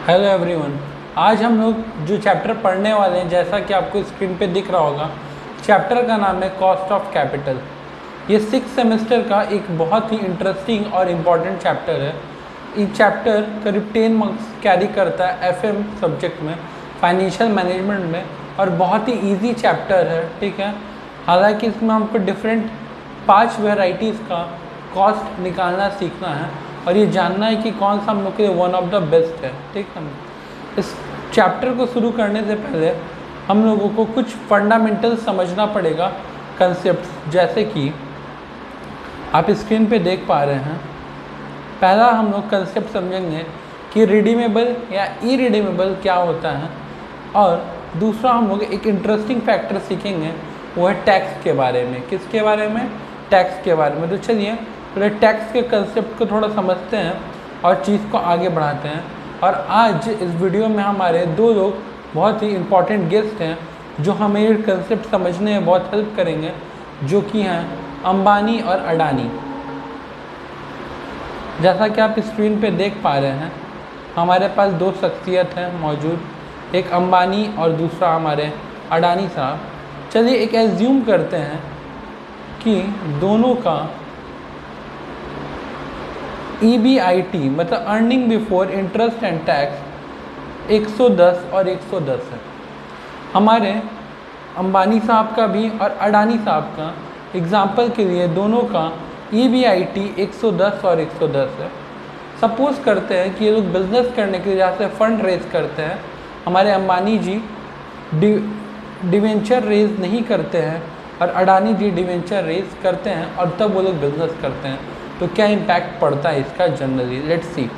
Hello everyone. आज हम लोग जो चैप्टर पढ़ने वाले हैं, जैसा कि आपको स्क्रीन पे दिख रहा होगा, चैप्टर का नाम है कॉस्ट ऑफ कैपिटल। ये 6 सेमेस्टर का एक बहुत ही इंटरेस्टिंग और इम्पॉर्टेंट चैप्टर है। ये चैप्टर करीब 10 मार्क्स कैरी करता है एफएम सब्जेक्ट में, फाइनेंशियल मैनेजमेंट में, और बहुत ही ईजी चैप्टर है। ठीक है, हालांकि इसमें हमको डिफरेंट 5 वेराइटीज़ का कॉस्ट निकालना सीखना है और ये जानना है कि कौन सा हम लोग के लिए वन ऑफ द बेस्ट है। ठीक है, इस चैप्टर को शुरू करने से पहले हम लोगों को कुछ फंडामेंटल समझना पड़ेगा, कंसेप्ट, जैसे कि आप स्क्रीन पे देख पा रहे हैं। पहला हम लोग कंसेप्ट समझेंगे कि रिडीमेबल या इरिडीमेबल क्या होता है, और दूसरा हम लोग एक इंटरेस्टिंग फैक्टर सीखेंगे, वो है टैक्स के बारे में। किसके बारे में? टैक्स के बारे में। तो चलिए पहले टैक्स के कंसेप्ट को थोड़ा समझते हैं और चीज़ को आगे बढ़ाते हैं। और आज इस वीडियो में हमारे 2 लोग बहुत ही इम्पॉर्टेंट गेस्ट हैं जो हमें ये कंसेप्ट समझने में बहुत हेल्प करेंगे, जो कि हैं अंबानी और अडानी। जैसा कि आप स्क्रीन पे देख पा रहे हैं, हमारे पास 2 शख्सियत हैं मौजूद, एक अंबानी और दूसरा हमारे अडानी साहब। चलिए एक एज्यूम करते हैं कि दोनों का EBIT मतलब earning before interest and tax 110 और 110 है। हमारे अंबानी साहब का भी और अडानी साहब का, एग्जाम्पल के लिए दोनों का EBIT 110 और 110 है। सपोज़ करते हैं कि ये लोग बिज़नेस करने के लिए जहाँ से फ़ंड रेज करते हैं, हमारे अंबानी जी डिवेंचर रेज नहीं करते हैं और अडानी जी डिवेंचर रेज करते हैं, और तब वो लोग बिज़नेस करते हैं। तो क्या इम्पैक्ट पड़ता है इसका जनरली? Let's see.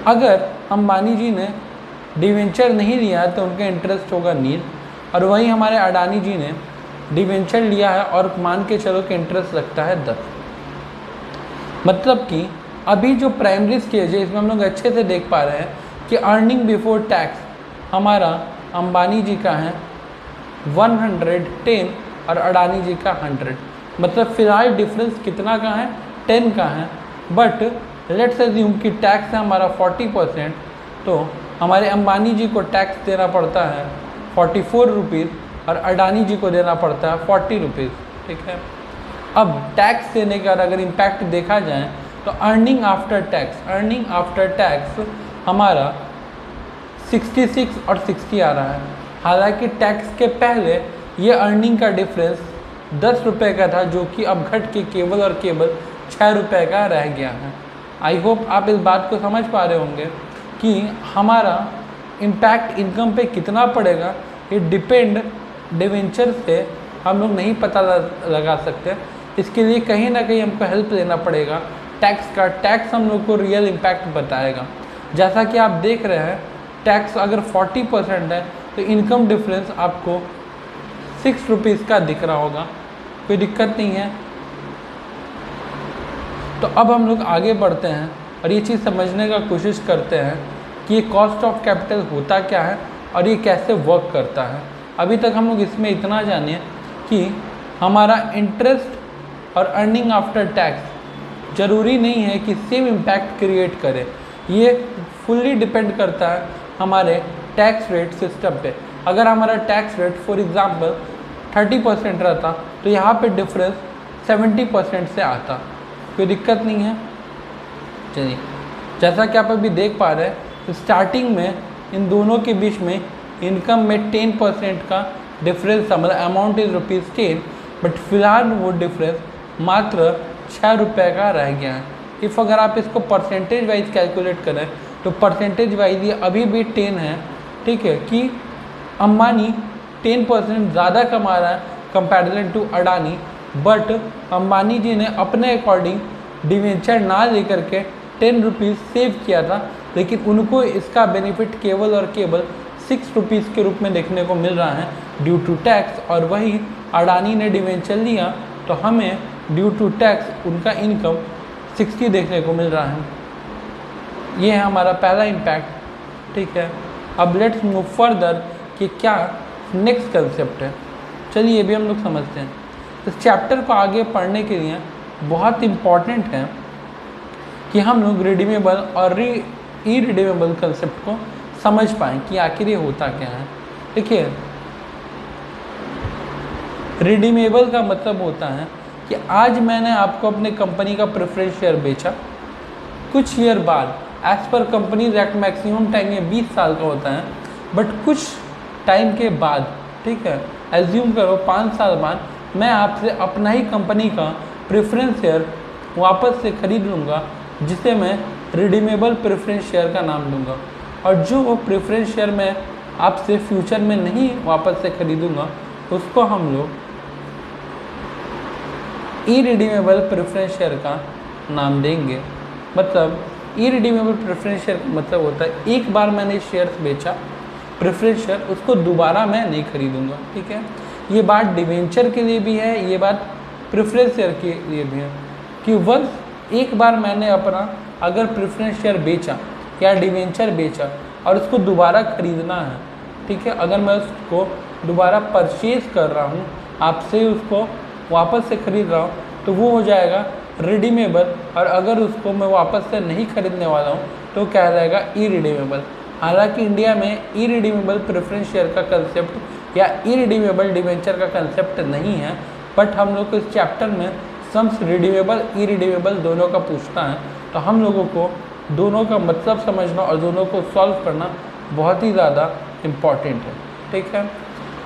अगर अंबानी जी ने डिवेंचर नहीं लिया तो उनका इंटरेस्ट होगा नील, और वहीं हमारे अडानी जी ने डिवेंचर लिया है और मान के चलो कि इंटरेस्ट लगता है 10। मतलब कि अभी जो प्राइमरी स्टेज है इसमें हम लोग अच्छे से देख पा रहे हैं कि अर्निंग बिफोर टैक्स हमारा अंबानी जी का है 110 और अडानी जी का 100। मतलब फ़िलहाल डिफरेंस कितना का है? 10 का है। बट लेट्स अज्यूम कि टैक्स है हमारा 40%, तो हमारे अंबानी जी को टैक्स देना पड़ता है 44 रुपीज़ और अडानी जी को देना पड़ता है 40 रुपीज़। ठीक है, अब टैक्स देने का अगर इम्पैक्ट देखा जाए तो अर्निंग आफ्टर टैक्स हमारा 66 और 60 आ रहा है। हालांकि टैक्स के पहले ये अर्निंग का डिफरेंस 10 रुपये का था, जो कि अब घट के केवल और केवल 6 रुपये का रह गया है। आई होप आप इस बात को समझ पा रहे होंगे कि हमारा इम्पैक्ट इनकम पे कितना पड़ेगा। ये डिपेंड डिवेंचर से हम लोग नहीं पता लगा सकते, इसके लिए कहीं ना कहीं हमको हेल्प लेना पड़ेगा टैक्स का। टैक्स हम लोग को रियल इम्पैक्ट बताएगा। जैसा कि आप देख रहे हैं, टैक्स अगर 40% है तो इनकम डिफरेंस आपको 6 रुपीज़ का दिख रहा होगा, कोई दिक्कत नहीं है। तो अब हम लोग आगे बढ़ते हैं और ये चीज़ समझने का कोशिश करते हैं कि ये कॉस्ट ऑफ कैपिटल होता क्या है और ये कैसे वर्क करता है। अभी तक हम लोग इसमें इतना जाने कि हमारा इंटरेस्ट और अर्निंग आफ्टर टैक्स ज़रूरी नहीं है कि सेम इम्पैक्ट क्रिएट करे। ये फुल्ली डिपेंड करता है हमारे टैक्स रेट सिस्टम पे। अगर हमारा टैक्स रेट फॉर एग्ज़ाम्पल 30% रहता तो यहाँ पे डिफरेंस 70% से आता, कोई दिक्कत नहीं है। चलिए, जैसा कि आप अभी देख पा रहे हैं, तो स्टार्टिंग में इन दोनों के बीच में इनकम में 10% का डिफरेंस था, मतलब अमाउंट इज़ ₹10, बट फिलहाल वो डिफरेंस मात्र 6 रुपये का रह गया है। इफ़ अगर आप इसको परसेंटेज वाइज कैलकुलेट करें तो परसेंटेज वाइज ये अभी भी 10 है। ठीक है, कि अंबानी 10% ज़्यादा कमा रहा है comparison to Adani, but Ambani ji ने अपने अकॉर्डिंग डिवेंचर ना लेकर के 10 रुपीज़ सेव किया था, लेकिन उनको इसका बेनिफिट केवल और केवल 6 रुपीज़ के रूप में देखने को मिल रहा है ड्यू टू टैक्स। और वही अडानी ने डिवेंचर लिया तो हमें ड्यू टू टैक्स उनका इनकम 60 देखने को मिल रहा है। ये है हमारा पहला इम्पैक्ट। ठीक है, अब लेट्स मूव फर्दर कि क्या नेक्स्ट कंसेप्ट है। चलिए ये भी हम लोग समझते हैं। इस चैप्टर को आगे पढ़ने के लिए बहुत इम्पॉर्टेंट है कि हम लोग रिडीमेबल और इरिडीमेबल कंसेप्ट को समझ पाएँ कि आखिर ये होता क्या है। देखिए, रिडीमेबल का मतलब होता है कि आज मैंने आपको अपने कंपनी का प्रेफरेंस शेयर बेचा, कुछ ईयर बाद as per company act maximum time ये 20 साल का होता है, बट कुछ टाइम के बाद, ठीक है, एज्यूम करो 5 साल बाद मैं आपसे अपना ही कंपनी का प्रेफरेंस शेयर वापस से खरीद लूँगा, जिसे मैं रिडीमेबल प्रेफरेंस शेयर का नाम दूंगा। और जो वो प्रेफरेंस शेयर मैं आपसे फ्यूचर में नहीं वापस से खरीदूंगा, उसको हम लोग इरिडीमेबल प्रेफरेंस शेयर का नाम देंगे। मतलब इरिडीमेबल प्रेफरेंस शेयर का मतलब होता है एक बार मैंने शेयर्स बेचा प्रेफरेंस शेयर, उसको दोबारा मैं नहीं खरीदूंगा। ठीक है, ये बात डिवेंचर के लिए भी है, ये बात प्रेफरेंस शेयर के लिए भी है कि वंस एक बार मैंने अपना अगर प्रेफरेंस शेयर बेचा या डिवेंचर बेचा और उसको दोबारा खरीदना है, ठीक है, अगर मैं उसको दोबारा परचेज कर रहा हूँ, आपसे उसको वापस से खरीद रहा हूँ, तो वो हो जाएगा रिडीमेबल। और अगर उसको मैं वापस से नहीं खरीदने वाला हूँ तो क्या जाएगा, इरिडीमेबल। हालांकि इंडिया में इरिडीमेबल प्रेफरेंस शेयर का कंसेप्ट या इरिडीमेबल डिवेंचर का कंसेप्ट नहीं है, बट हम लोग को इस चैप्टर में सम्स रिडीमेबल इरिडीमेबल दोनों का पूछता है, तो हम लोगों को दोनों का मतलब समझना और दोनों को सॉल्व करना बहुत ही ज़्यादा इम्पॉर्टेंट है। ठीक है,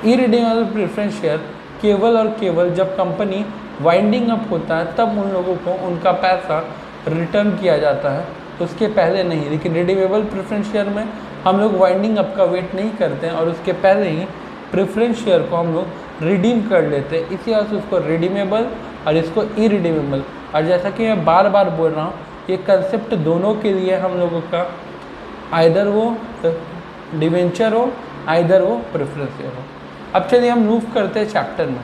इरिडीमेबल प्रेफरेंस शेयर केवल और केवल जब कंपनी वाइंडिंग अप होता है तब उन लोगों को उनका पैसा रिटर्न किया जाता है, उसके पहले नहीं। लेकिन रिडीमेबल प्रेफरेंस शेयर में हम लोग वाइंडिंग अप का वेट नहीं करते हैं और उसके पहले ही प्रेफरेंस शेयर को हम लोग रिडीम कर लेते हैं, इसी वजह से उसको रिडीमेबल और इसको इरिडीमेबल। और जैसा कि मैं बार बार बोल रहा हूँ, ये कंसेप्ट दोनों के लिए हम लोगों का आइदर वो डिवेंचर हो आइदर वो प्रेफरेंस शेयर हो। अब चलिए हम मूव करते हैं चैप्टर में।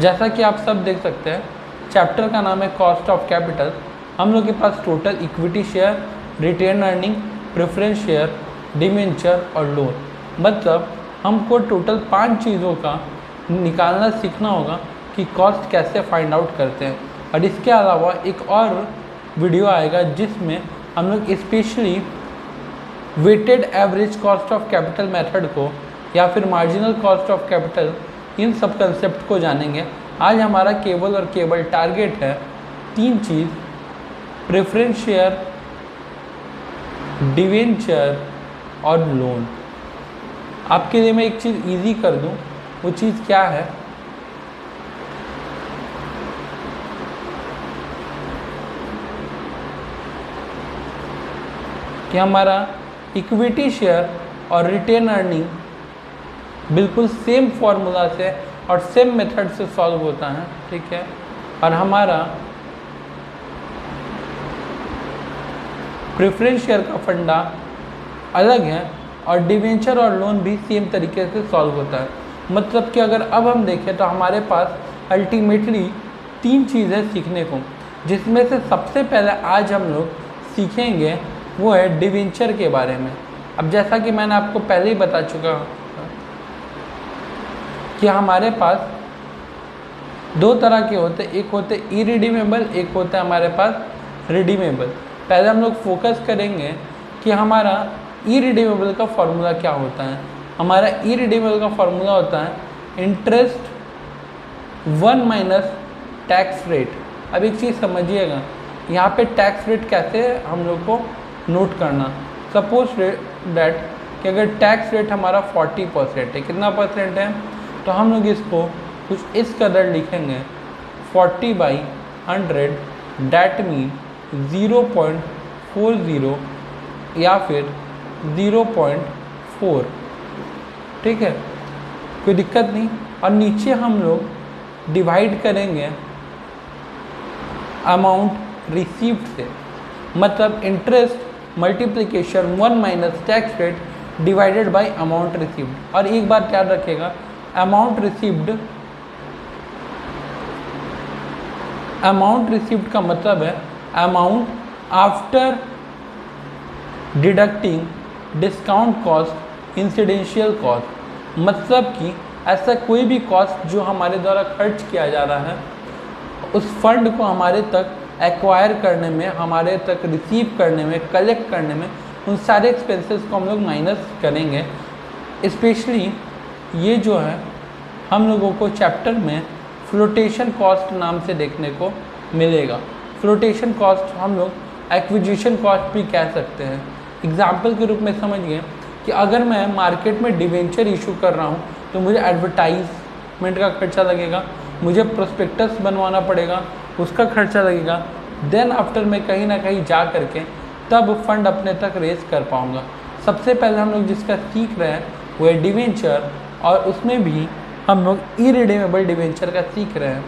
जैसा कि आप सब देख सकते हैं, चैप्टर का नाम है कॉस्ट ऑफ कैपिटल। हम लोग के पास total equity share, retain earning, preference share, debenture और लोन, मतलब हमको टोटल 5 चीज़ों का निकालना सीखना होगा कि कॉस्ट कैसे फाइंड आउट करते हैं। और इसके अलावा एक और वीडियो आएगा जिसमें हम लोग specially weighted average cost of capital method को या फिर मार्जिनल कॉस्ट ऑफ कैपिटल, इन सब कंसेप्ट को जानेंगे। आज हमारा केवल और केवल टारगेट है 3 चीज़, प्रेफरेंस शेयर, डिवेंचर और लोन। आपके लिए मैं एक चीज़ इजी कर दूं, वो चीज़ क्या है, कि हमारा इक्विटी शेयर और रिटेन अर्निंग बिल्कुल सेम फॉर्मूला से और सेम मेथड से सॉल्व होता है। ठीक है, और हमारा प्रेफरेंस शेयर का फंडा अलग है और डिवेंचर और लोन भी सेम तरीके से सॉल्व होता है। मतलब कि अगर अब हम देखें तो हमारे पास अल्टीमेटली 3 चीज़ें सीखने को, जिसमें से सबसे पहले आज हम लोग सीखेंगे वो है डिवेंचर के बारे में। अब जैसा कि मैंने आपको पहले ही बता चुका कि हमारे पास 2 तरह के होते हैं, एक होते इरिडीमेबल, एक होता है हमारे पास रिडीमेबल। पहले हम लोग फोकस करेंगे कि हमारा इरिडीमेबल का फॉर्मूला क्या होता है। हमारा इरिडीमेबल का फॉर्मूला होता है इंटरेस्ट 1 माइनस टैक्स रेट। अब एक चीज़ समझिएगा, यहाँ पे टैक्स रेट कैसे हम लोग को नोट करना। सपोज डैट कि अगर टैक्स रेट हमारा 40% है, कितना परसेंट है, तो हम लोग इसको कुछ इस कदर लिखेंगे 40/100, डैट मीन 0.40 या फिर 0.4। ठीक है, कोई दिक्कत नहीं। और नीचे हम लोग डिवाइड करेंगे अमाउंट रिसीव्ड से, मतलब interest multiplication 1 minus tax rate divided by amount received. और एक बात याद रखिएगा, अमाउंट रिसीव्ड का मतलब है amount after deducting discount cost, incidental cost. मतलब कि ऐसा कोई भी कॉस्ट जो हमारे द्वारा खर्च किया जा रहा है, उस फंड को हमारे तक एक्वायर करने में, हमारे तक रिसीव करने में, कलेक्ट करने में उन सारे एक्सपेंसेस को हम लोग माइनस करेंगे। स्पेशली ये जो है हम लोगों को चैप्टर में फ्लोटेशन कॉस्ट नाम से देखने को मिलेगा। फ्लोटेशन कॉस्ट हम लोग एक्विजिशन कॉस्ट भी कह सकते हैं। एग्जाम्पल के रूप में समझिए कि अगर मैं मार्केट में डिवेंचर इशू कर रहा हूँ तो मुझे एडवर्टाइजमेंट का खर्चा लगेगा, मुझे प्रोस्पेक्टस बनवाना पड़ेगा, उसका खर्चा लगेगा। देन आफ्टर मैं कहीं ना कहीं जा करके तब फंड अपने तक रेज कर पाऊँगा। सबसे पहले हम लोग जिसका सीख रहे हैं वो है डिवेंचर, और उसमें भी हम लोग इरिडीमेबल डिवेंचर का सीख रहे हैं।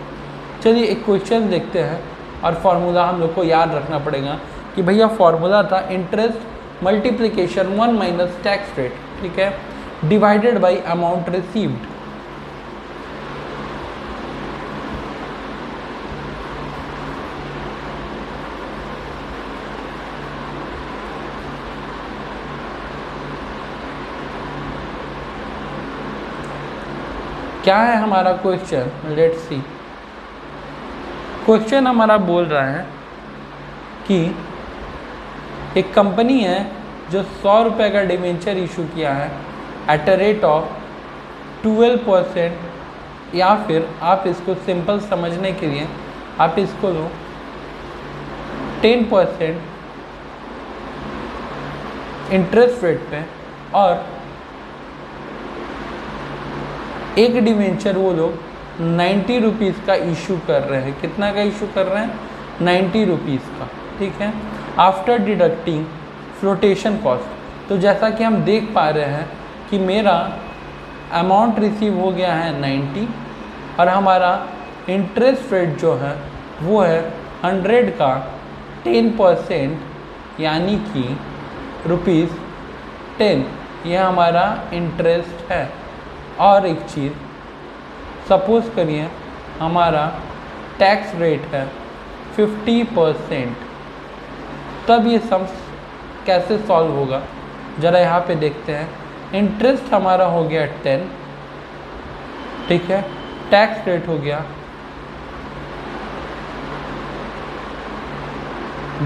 चलिए एक क्वेश्चन देखते हैं, और फार्मूला हम लोग को याद रखना पड़ेगा कि भैया फार्मूला था interest multiplication 1 minus tax rate, ठीक है, डिवाइडेड बाय अमाउंट रिसीव्ड। क्या है हमारा क्वेश्चन, लेट्स सी। क्वेश्चन हमारा बोल रहा है कि एक कंपनी है जो 100 रुपये का डिवेंचर इशू किया है एट अ रेट ऑफ 12%, या फिर आप इसको सिंपल समझने के लिए आप इसको लो 10% इंटरेस्ट रेट पे, और एक डिवेंचर वो लोग 90 रुपीज़ का इशू कर रहे हैं। कितना का इशू कर रहे हैं? 90 रुपीज़ का, ठीक है, आफ्टर डिडक्टिंग फ्लोटेशन कॉस्ट। तो जैसा कि हम देख पा रहे हैं कि मेरा अमाउंट रिसीव हो गया है 90, और हमारा इंटरेस्ट रेट जो है वो है 100 का 10%, यानी कि ₹10। यह हमारा इंटरेस्ट है। और एक चीज़, सपोज़ करिए हमारा टैक्स रेट है 50%, तब ये सम कैसे सॉल्व होगा ज़रा यहाँ पे देखते हैं। इंटरेस्ट हमारा हो गया 10, ठीक है, टैक्स रेट हो गया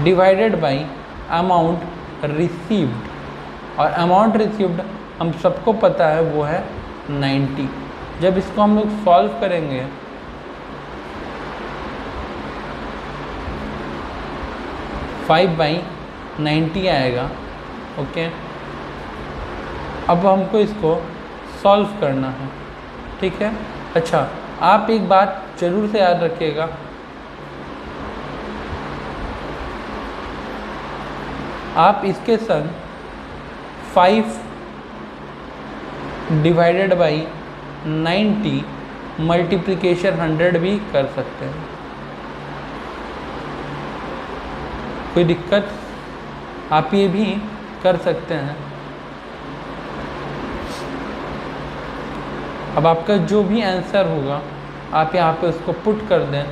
डिवाइडेड बाय अमाउंट रिसीव्ड, और अमाउंट रिसीव्ड हम सबको पता है वो है 90। जब इसको हम लोग सॉल्व करेंगे फाइव बाई 90 आएगा, ओके। अब हमको इसको सॉल्व करना है, ठीक है। अच्छा, आप एक बात जरूर से याद रखिएगा, आप इसके संग 5 डिवाइडेड बाई 90 मल्टीप्लिकेशन 100 भी कर सकते हैं, कोई दिक्कत, आप ये भी कर सकते हैं। अब आपका जो भी आंसर होगा आप यहाँ पे उसको पुट कर दें।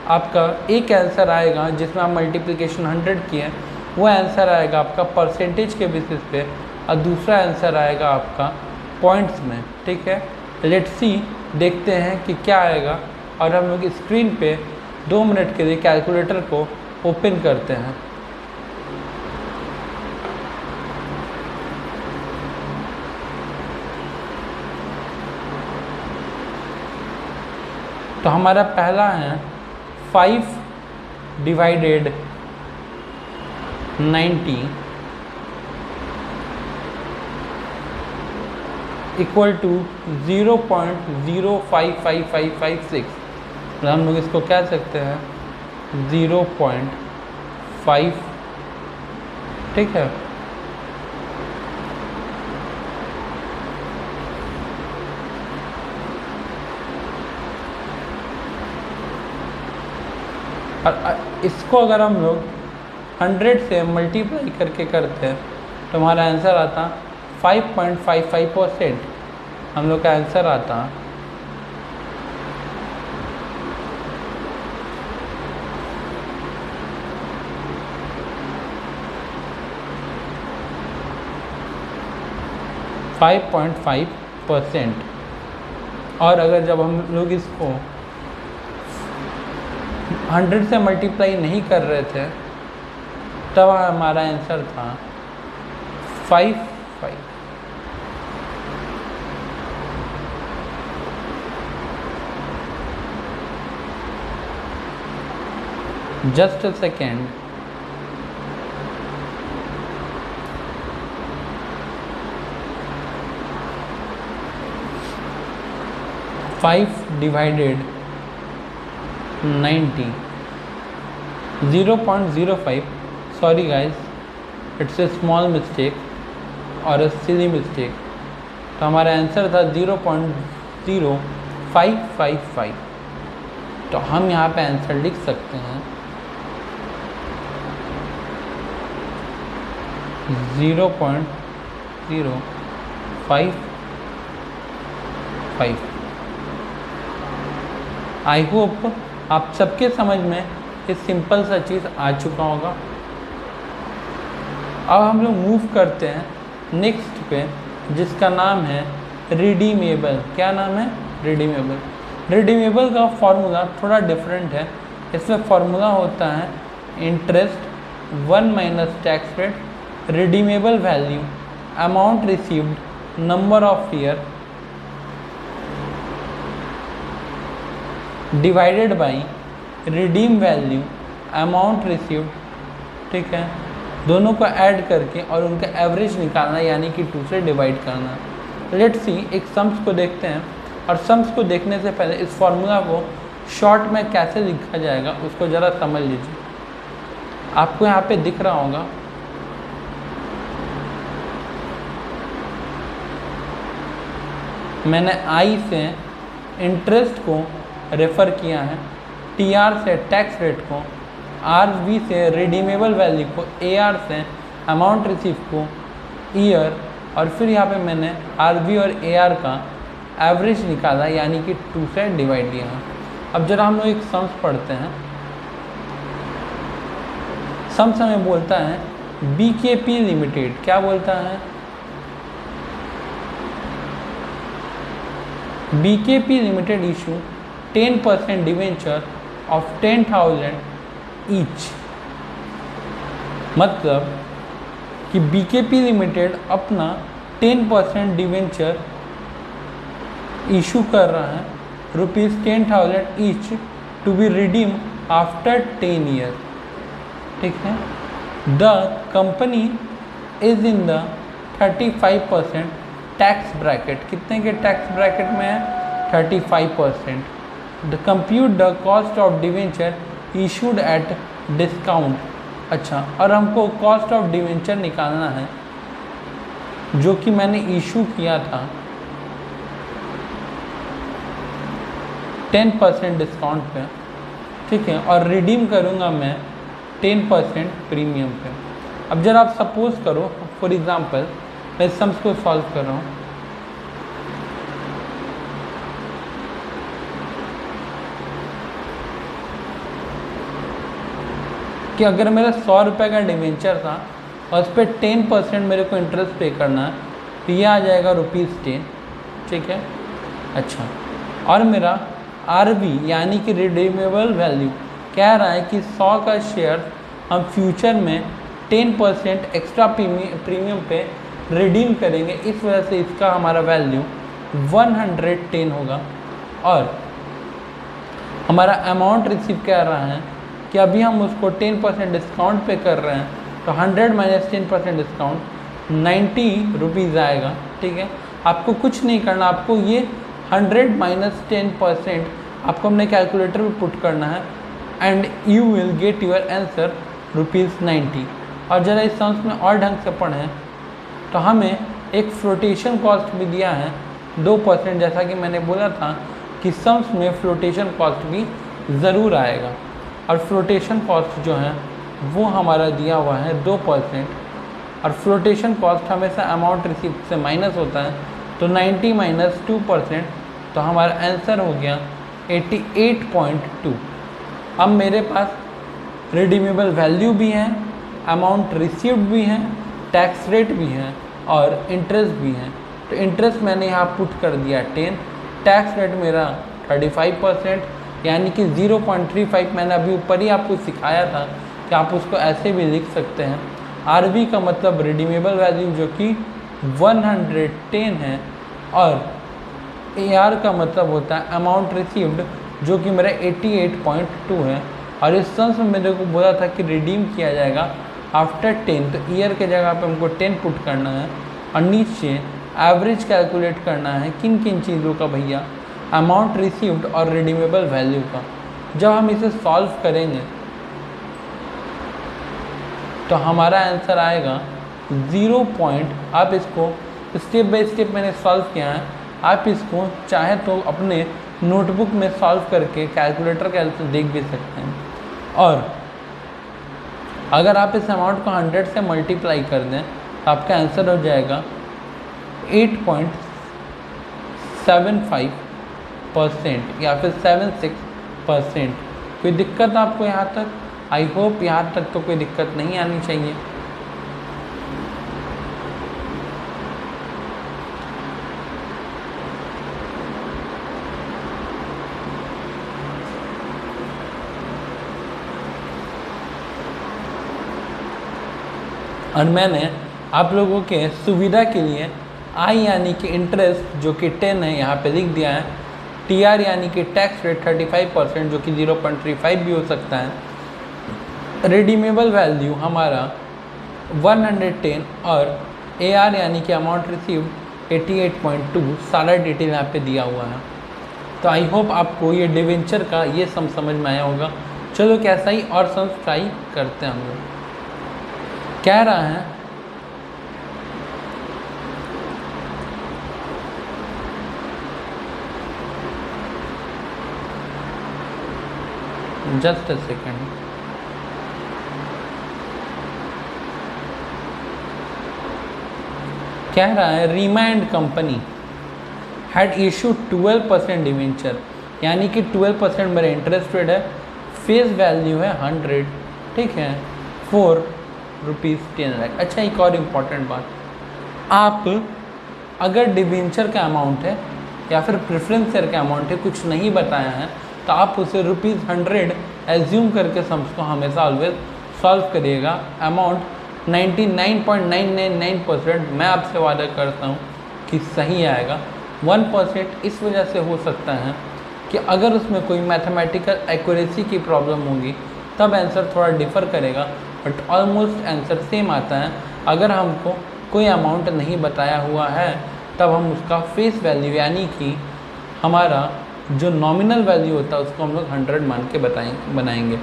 आपका एक आंसर आएगा जिसमें आप मल्टीप्लिकेशन 100 किए, वो आंसर आएगा आपका परसेंटेज के बेसिस पे, और दूसरा आंसर आएगा आपका पॉइंट्स में, ठीक है। लेट्स सी, देखते हैं कि क्या आएगा, और हम लोग स्क्रीन पे 2 मिनट के लिए कैलकुलेटर को ओपन करते हैं। तो हमारा पहला है 5 डिवाइडेड 90 इक्वल टू 0.055556। तो हम लोग इसको कह सकते हैं 0.5, ठीक है। और इसको अगर हम लोग 100 से मल्टीप्लाई करके करते हैं तो हमारा आंसर आता 5.55%। हम लोग का आंसर आता 5.5%। और अगर जब हम लोग इसको 100 से मल्टीप्लाई नहीं कर रहे थे तब हमारा आंसर था 5 just a second. Five divided 90, 0.05. Sorry guys, it's a small mistake और a silly mistake. तो हमारा आंसर था 0.0555. तो हम यहाँ पे आंसर लिख सकते हैं 0.055. आई होप आप सबके समझ में इस सिंपल सा चीज़ आ चुका होगा। अब हम लोग मूव करते हैं नेक्स्ट पे, जिसका नाम है रिडीमेबल। क्या नाम है? रिडीमेबल। रिडीमेबल का फॉर्मूला थोड़ा डिफरेंट है। इसमें फॉर्मूला होता है interest 1 minus tax rate, redeemable value, amount received, number of year divided by redeem value, amount received. ठीक है, दोनों को ऐड करके और उनका एवरेज निकालना, यानी कि 2 से डिवाइड करना। लेट्स सी, एक सम्स को देखते हैं, और सम्स को देखने से पहले इस फॉर्मूला को शॉर्ट में कैसे लिखा जाएगा उसको ज़रा समझ लीजिए। आपको यहाँ पे दिख रहा होगा मैंने आई से इंटरेस्ट को रेफ़र किया है, टीआर से टैक्स रेट को, आरवी से रिडीमेबल वैल्यू को, एआर से अमाउंट रिसीव को, ईयर, और फिर यहाँ पे मैंने आरवी और एआर का एवरेज निकाला, यानी कि 2 से डिवाइड किया है। अब जरा हम लोग एक सम्स पढ़ते हैं। सम्स हमें बोलता है बीकेपी लिमिटेड। क्या बोलता है? BKP limited issue 10% debenture of 10,000 each. मतलब कि बीकेपी लिमिटेड अपना 10% डिवेंचर इशू कर रहा है ₹10,000 each to be redeem after 10 year. ठीक है, the company is in the 35% tax bracket. कितने के टैक्स ब्रैकेट में है? 35%। The compute the cost of debenture issued at discount. अच्छा, और हमको कॉस्ट ऑफ डिवेंचर निकालना है जो कि मैंने इशू किया था 10% डिस्काउंट पे। ठीक है, और रिडीम करूँगा मैं 10% प्रीमियम पे। अब जरा आप सपोज करो, फॉर एग्जांपल मैं सम्स को सॉल्व कर रहा हूँ। कि अगर मेरा 100 रुपये का डिवेंचर था और उस पर 10% मेरे को इंटरेस्ट पे करना है, तो ये आ जाएगा ₹10। ठीक है, अच्छा, और मेरा आरवी यानी कि रिडीमेबल वैल्यू कह रहा है कि 100 का शेयर हम फ्यूचर में 10% एक्स्ट्रा प्रीमियम पे रिडीम करेंगे। इस वजह से इसका हमारा वैल्यू 110 होगा। और हमारा अमाउंट रिसीव कर रहा है कि अभी हम उसको 10% डिस्काउंट पे कर रहे हैं, तो 100 माइनस 10% डिस्काउंट 90 रुपीज़ आएगा। ठीक है, आपको कुछ नहीं करना, आपको ये 100 माइनस 10% आपको अपने कैलकुलेटर में पुट करना है and you will get your answer ₹90। और ज़रा इस सम्स में और ढंग से पढ़ें तो हमें एक फ्लोटेशन कॉस्ट भी दिया है 2%। जैसा कि मैंने बोला था कि सम्स में फ्लोटेशन कॉस्ट भी ज़रूर आएगा, और फ्लोटेशन कॉस्ट जो है वो हमारा दिया हुआ है 2%। और फ्लोटेशन कॉस्ट हमेशा अमाउंट रिसीव से माइनस होता है, तो 90 माइनस 2%, तो हमारा आंसर हो गया 88.2। अब मेरे पास रिडीमेबल वैल्यू भी है, अमाउंट रिसीव्ड भी है, टैक्स रेट भी है और इंटरेस्ट भी है। तो इंटरेस्ट मैंने यहाँ पुट कर दिया 10, टैक्स रेट मेरा 35%, यानी कि 0.35 मैंने अभी ऊपर ही आपको सिखाया था कि आप उसको ऐसे भी लिख सकते हैं। आरवी का मतलब रिडीमेबल वैल्यू जो कि 110 है, और AR का मतलब होता है अमाउंट रिसीव्ड जो कि मेरा 88.2 है। और इस सेंस में मेरे को बोला था कि रिडीम किया जाएगा आफ्टर 10, तो ईयर के जगह पे हमको 10 पुट करना है, और नीचे एवरेज कैलकुलेट करना है किन किन चीज़ों का भैया, अमाउंट रिसीव्ड और रिडीमेबल वैल्यू का। जब हम इसे सॉल्व करेंगे तो हमारा आंसर आएगा 0 पॉइंट। आप इसको स्टेप बाय स्टेप मैंने सॉल्व किया है, आप इसको चाहे तो अपने नोटबुक में सॉल्व करके कैलकुलेटर के हेल्प से देख भी सकते हैं। और अगर आप इस अमाउंट को 100 से मल्टीप्लाई कर दें तो आपका आंसर हो जाएगा 8.75% या फिर 76%। कोई दिक्कत आपको यहाँ तक? आई होप यहाँ तक तो कोई दिक्कत नहीं आनी चाहिए। और मैंने आप लोगों के सुविधा के लिए आई यानी कि इंटरेस्ट जो कि 10 है यहाँ पे लिख दिया है, TR यानी कि टैक्स रेट 35% जो कि 0.35 भी हो सकता है, रिडीमेबल वैल्यू हमारा 110 और AR यानी कि अमाउंट रिसीव्ड 88.2, सारा डिटेल यहाँ पे दिया हुआ है। तो आई होप आपको ये डिवेंचर का ये सम समझ में आया होगा। चलो कैसा ही और सम ट्राई करते हैं हम लोग। कह रहा है जस्ट अ सेकेंड, कह रहा है Reema and company had issue 12% debenture, यानी कि 12% मेरा इंटरेस्ट रेट है, फेस वैल्यू है 100, ठीक है, ₹4.10 लाख। अच्छा, एक और इम्पॉर्टेंट बात, आप अगर डिवेंचर का अमाउंट है या फिर प्रेफरेंस शेयर का अमाउंट है, कुछ नहीं बताया है, तो आप उसे ₹100 एज्यूम करके सम्स को हमेशा ऑलवेज सॉल्व करिएगा। अमाउंट 99.999% मैं आपसे वादा करता हूँ कि सही आएगा। 1% इस वजह से हो सकता है कि अगर उसमें कोई मैथमेटिकल एक्यूरेसी की प्रॉब्लम होगी तब आंसर थोड़ा डिफ़र करेगा, बट ऑलमोस्ट आंसर सेम आता है। अगर हमको कोई अमाउंट नहीं बताया हुआ है तब हम उसका फेस वैल्यू यानी कि हमारा जो नॉमिनल वैल्यू होता है उसको हम लोग 100 मान के बनाएंगे।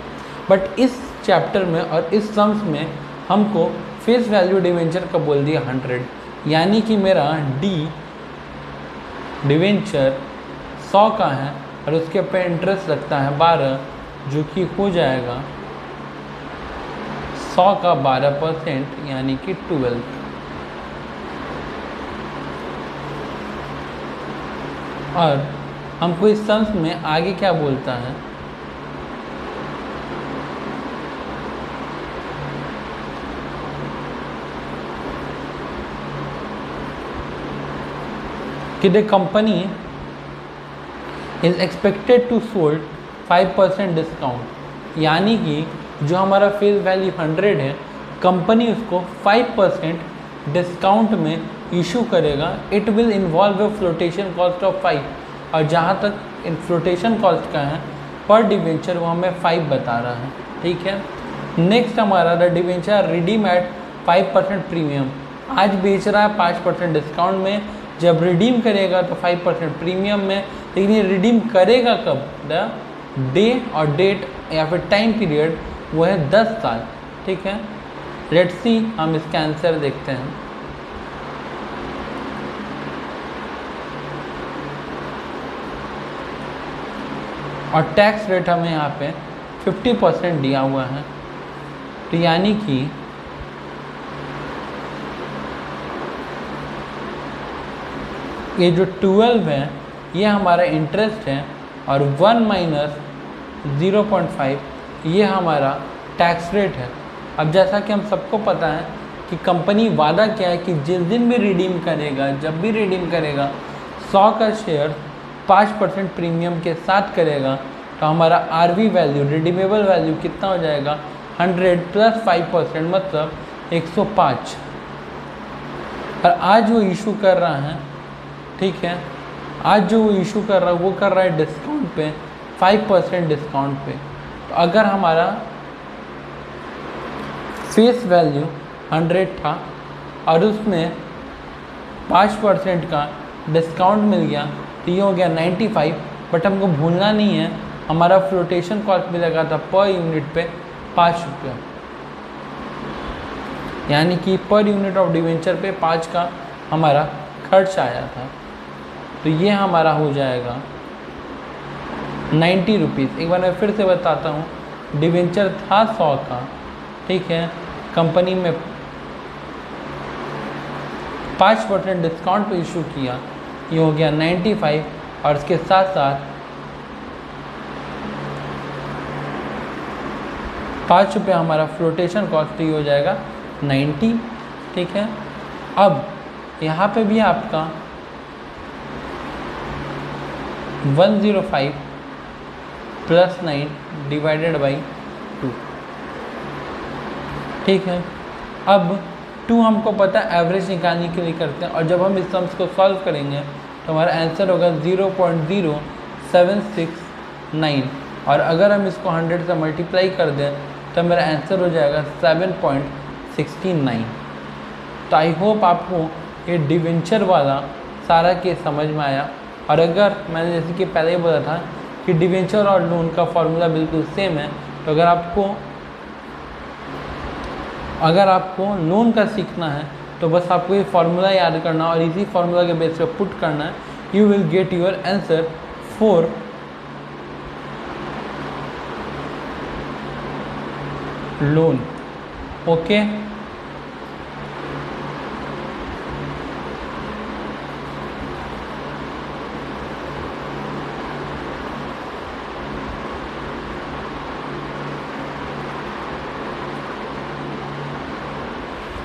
बट इस चैप्टर में और इस सम्स में हमको फेस वैल्यू डिवेंचर का बोल दिया 100, यानी कि मेरा डिवेंचर 100 का है और उसके ऊपर इंटरेस्ट लगता है 12, जो कि हो जाएगा 100 का 12% यानी कि 12। और हमको इस सम्स में आगे क्या बोलता है कि the company is expected to sold 5% discount, यानी कि जो हमारा फेस वैल्यू 100 है, कंपनी उसको 5% डिस्काउंट में इशू करेगा। It will involve a flotation cost of 5, और जहाँ तक इन फ्लोटेशन कॉस्ट का है पर डिवेंचर वो हमें 5 बता रहा है, ठीक है। नेक्स्ट हमारा the debenture redeem at 5% premium, आज बेच रहा है 5% डिस्काउंट में, जब रिडीम करेगा तो 5% प्रीमियम में, लेकिन ये रिडीम करेगा कब? द डे और डेट या फिर टाइम पीरियड वो है 10 साल, ठीक है। लेट्स सी, हम इसका आंसर देखते हैं। और टैक्स रेट हमें यहाँ पे 50% दिया हुआ है, तो यानी कि ये जो 12 है ये हमारा इंटरेस्ट है, और 1 माइनस 0.5 ये हमारा टैक्स रेट है। अब जैसा कि हम सबको पता है कि कंपनी वादा क्या है कि जिस दिन भी रिडीम करेगा, जब भी रिडीम करेगा, 100 का शेयर 5% प्रीमियम के साथ करेगा, तो हमारा आरवी वैल्यू, रिडीमेबल वैल्यू कितना हो जाएगा? 100 प्लस 5%, मतलब 105। और आज वो इशू कर रहा है, ठीक है, आज जो वो इशू कर रहा है वो कर रहा है डिस्काउंट पे 5% डिस्काउंट पे। तो अगर हमारा फेस वैल्यू 100 था और उसमें 5% का डिस्काउंट मिल गया तो ये हो गया 95। बट हमको भूलना नहीं है हमारा फ्लोटेशन कॉस्ट भी लगा था पर यूनिट पे 5 रुपया, यानी कि पर यूनिट ऑफ डिवेंचर पे 5 का हमारा खर्च आया था। तो ये हमारा हो जाएगा 90 रुपीज़। एक बार मैं फिर से बताता हूँ, डिवेंचर था 100 का, ठीक है, कंपनी में 5% डिस्काउंट पे इशू किया, ये हो गया 95। और इसके साथ साथ 5 रुपये हमारा फ्लोटेशन कॉस्ट ही हो जाएगा 90, ठीक है। अब यहाँ पे भी आपका 105 + 9 डिवाइडेड बाई 2, ठीक है। अब 2 हमको पता है एवरेज निकालने के लिए करते हैं, और जब हम इस सम्स को सॉल्व करेंगे तो हमारा आंसर होगा 0.0769। और अगर हम इसको 100 से मल्टीप्लाई कर दें तो मेरा आंसर हो जाएगा 7.69। तो आई होप आपको ये डिवेंचर वाला सारा केस समझ में आया। और अगर मैंने जैसे कि पहले ही बोला था कि डिवेंचर और लोन का फॉर्मूला बिल्कुल सेम है, तो अगर आपको लोन का सीखना है तो बस आपको ये फार्मूला याद करना और इसी फार्मूला के बेस पे पुट करना है, you will get your answer for loan. Okay,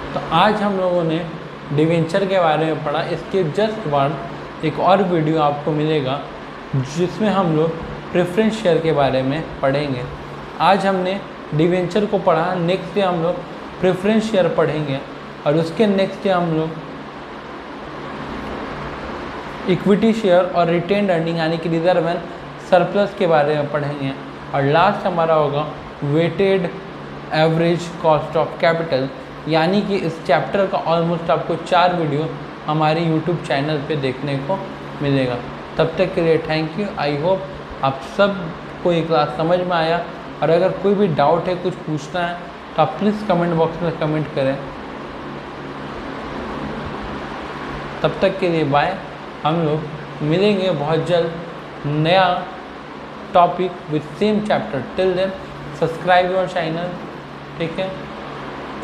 तो आज हम लोगों ने डिवेंचर के बारे में पढ़ा। इसके जस्ट बाद एक और वीडियो आपको मिलेगा जिसमें हम लोग प्रेफरेंस शेयर के बारे में पढ़ेंगे। आज हमने डिवेंचर को पढ़ा, नेक्स्ट डे हम लोग प्रेफरेंस शेयर पढ़ेंगे, और उसके नेक्स्ट डे हम लोग इक्विटी शेयर और रिटेन्ड अर्निंग यानी कि रिजर्व एंड सरप्लस के बारे में पढ़ेंगे। और लास्ट हमारा होगा weighted average cost of capital, यानी कि इस चैप्टर का ऑलमोस्ट आपको 4 वीडियो हमारे यूट्यूब चैनल पे देखने को मिलेगा। तब तक के लिए थैंक यू। आई होप आप सबको ये क्लास समझ में आया, और अगर कोई भी डाउट है, कुछ पूछना है, तो आप प्लीज़ कमेंट बॉक्स में कमेंट करें। तब तक के लिए बाय। हम लोग मिलेंगे बहुत जल्द नया topic with same chapter. Till then subscribe your channel, ठीक है।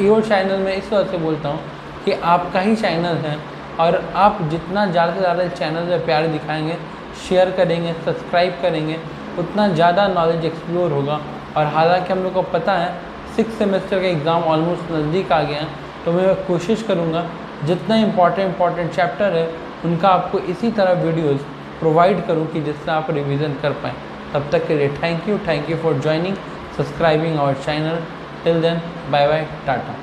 योर चैनल में इस वजह से बोलता हूँ कि आपका ही चैनल है, और आप जितना ज़्यादा से ज़्यादा चैनल में प्यार दिखाएंगे, शेयर करेंगे, सब्सक्राइब करेंगे, उतना ज़्यादा नॉलेज एक्सप्लोर होगा। और हालांकि हम लोग को पता है 6th सेमेस्टर का एग्ज़ाम ऑलमोस्ट नज़दीक आ गया है, तो मैं कोशिश करूँगा जितना इम्पॉर्टेंट चैप्टर है उनका आपको इसी तरह वीडियोज़ प्रोवाइड करूँ कि जिससे आप रिविज़न कर पाएँ। तब तक के लिए thank you for joining, subscribing our channel. Till then bye bye, Tata.